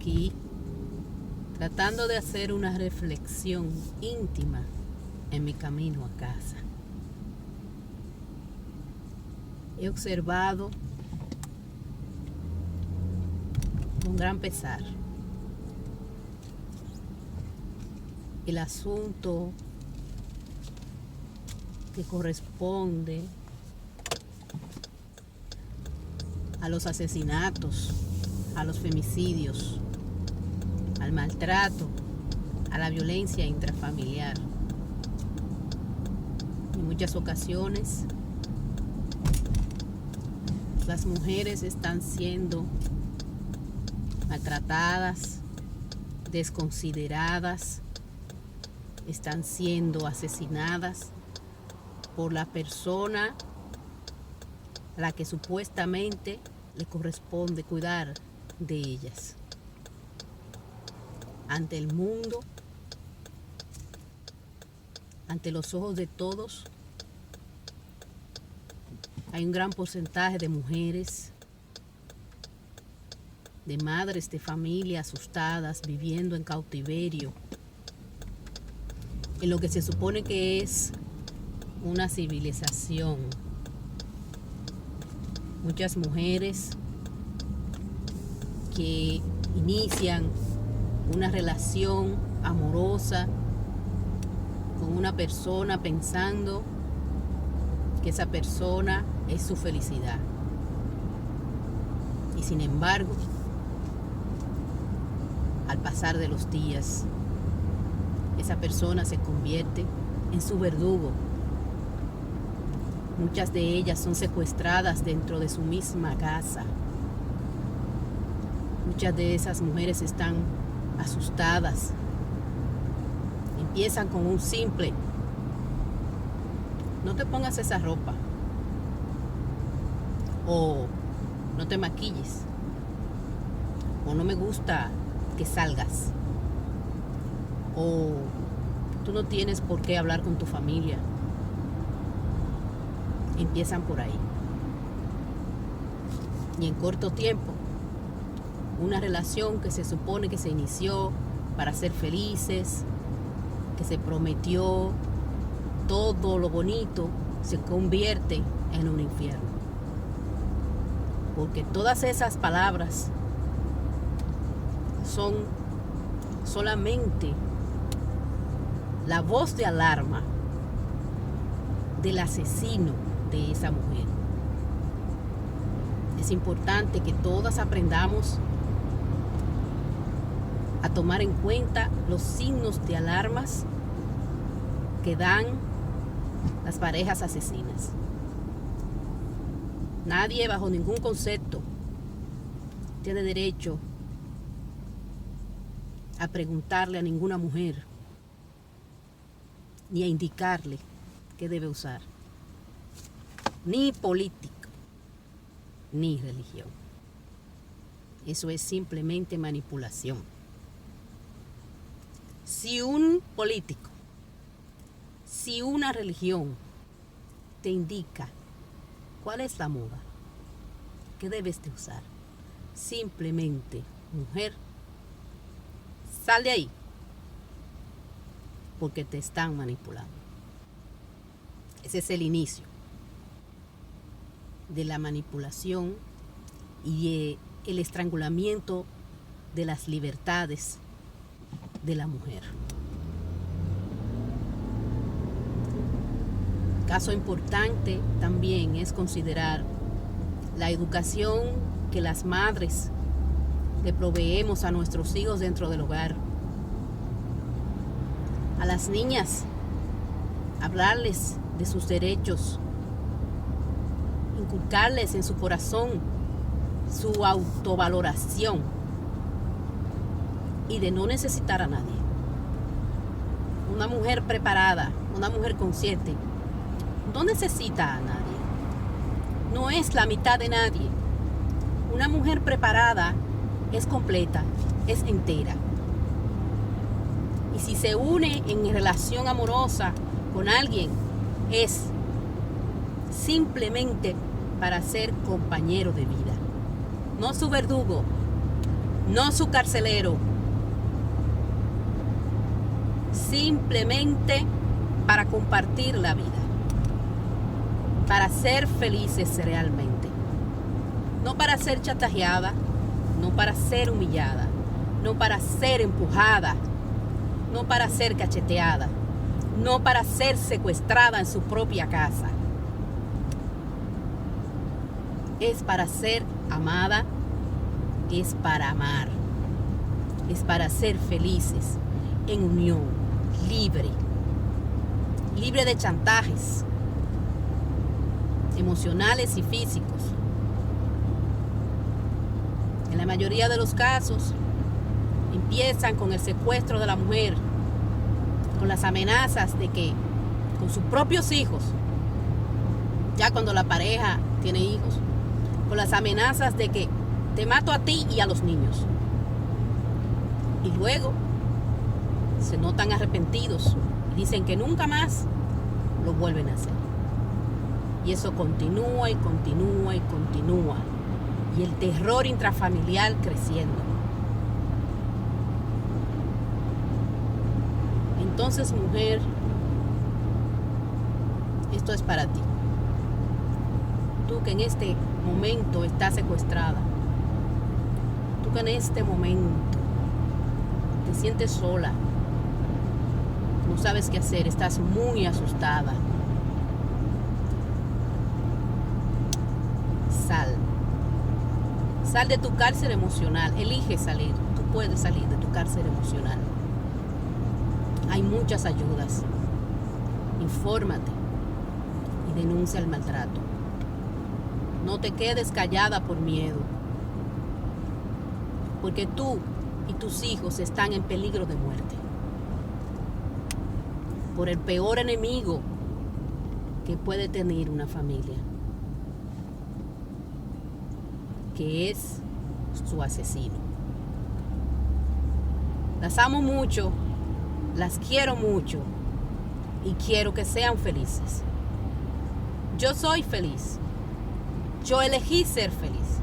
aquí tratando de hacer una reflexión íntima en mi camino a casa. He observado con gran pesar el asunto que corresponde a los asesinatos, a los femicidios, al maltrato, a la violencia intrafamiliar. En muchas ocasiones, las mujeres están siendo maltratadas, desconsideradas, están siendo asesinadas por la persona a la que supuestamente le corresponde cuidar de ellas. Ante el mundo, ante los ojos de todos, hay un gran porcentaje de mujeres, de madres de familia asustadas, viviendo en cautiverio, en lo que se supone que es una civilización. Muchas mujeres que inician una relación amorosa con una persona pensando que esa persona es su felicidad. Y sin embargo, al pasar de los días, esa persona se convierte en su verdugo. Muchas de ellas son secuestradas dentro de su misma casa. Muchas de esas mujeres están asustadas. Empiezan con un simple: no te pongas esa ropa, o no te maquilles, o no me gusta que salgas, o tú no tienes por qué hablar con tu familia. Empiezan por ahí. Y en corto tiempo, una relación que se supone que se inició para ser felices, que se prometió todo lo bonito, se convierte en un infierno. Porque todas esas palabras son solamente la voz de alarma del asesino de esa mujer. Es importante que todas aprendamos a tomar en cuenta los signos de alarmas que dan las parejas asesinas. Nadie, bajo ningún concepto, tiene derecho a preguntarle a ninguna mujer ni a indicarle qué debe usar, ni política, ni religión. Eso es simplemente manipulación. Si un político, si una religión te indica cuál es la moda, qué debes de usar, simplemente, mujer, sal de ahí, porque te están manipulando. Ese es el inicio de la manipulación y el estrangulamiento de las libertades de la mujer. Caso importante también es considerar la educación que las madres le proveemos a nuestros hijos dentro del hogar. A las niñas, hablarles de sus derechos, inculcarles en su corazón su autovaloración y de no necesitar a nadie. Una mujer preparada, una mujer consciente, no necesita a nadie. No es la mitad de nadie. Una mujer preparada es completa, es entera. Y si se une en relación amorosa con alguien, es simplemente para ser compañero de vida. No su verdugo, no su carcelero. Simplemente para compartir la vida, para ser felices realmente, no para ser chantajeada, no para ser humillada, no para ser empujada, no para ser cacheteada, no para ser secuestrada en su propia casa. Es para ser amada, es para amar, es para ser felices en unión, libre de chantajes emocionales y físicos. En la mayoría de los casos empiezan con el secuestro de la mujer, con las amenazas de que con sus propios hijos, ya cuando la pareja tiene hijos, con las amenazas de que te mato a ti y a los niños. Y luego se notan arrepentidos y dicen que nunca más lo vuelven a hacer. Y eso continúa y continúa y continúa. Y el terror intrafamiliar creciendo. Entonces, mujer, esto es para ti. Tú que en este momento estás secuestrada. Tú que en este momento te sientes sola. No sabes qué hacer, estás muy asustada. Sal de tu cárcel emocional, elige salir, tú puedes salir de tu cárcel emocional. Hay muchas ayudas. Infórmate y denuncia el maltrato. No te quedes callada por miedo, porque tú y tus hijos están en peligro de muerte por el peor enemigo que puede tener una familia, que es su asesino. Las amo mucho, las quiero mucho y quiero que sean felices. Yo soy feliz. Yo elegí ser feliz.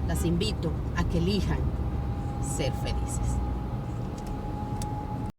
Las invito a que elijan ser felices.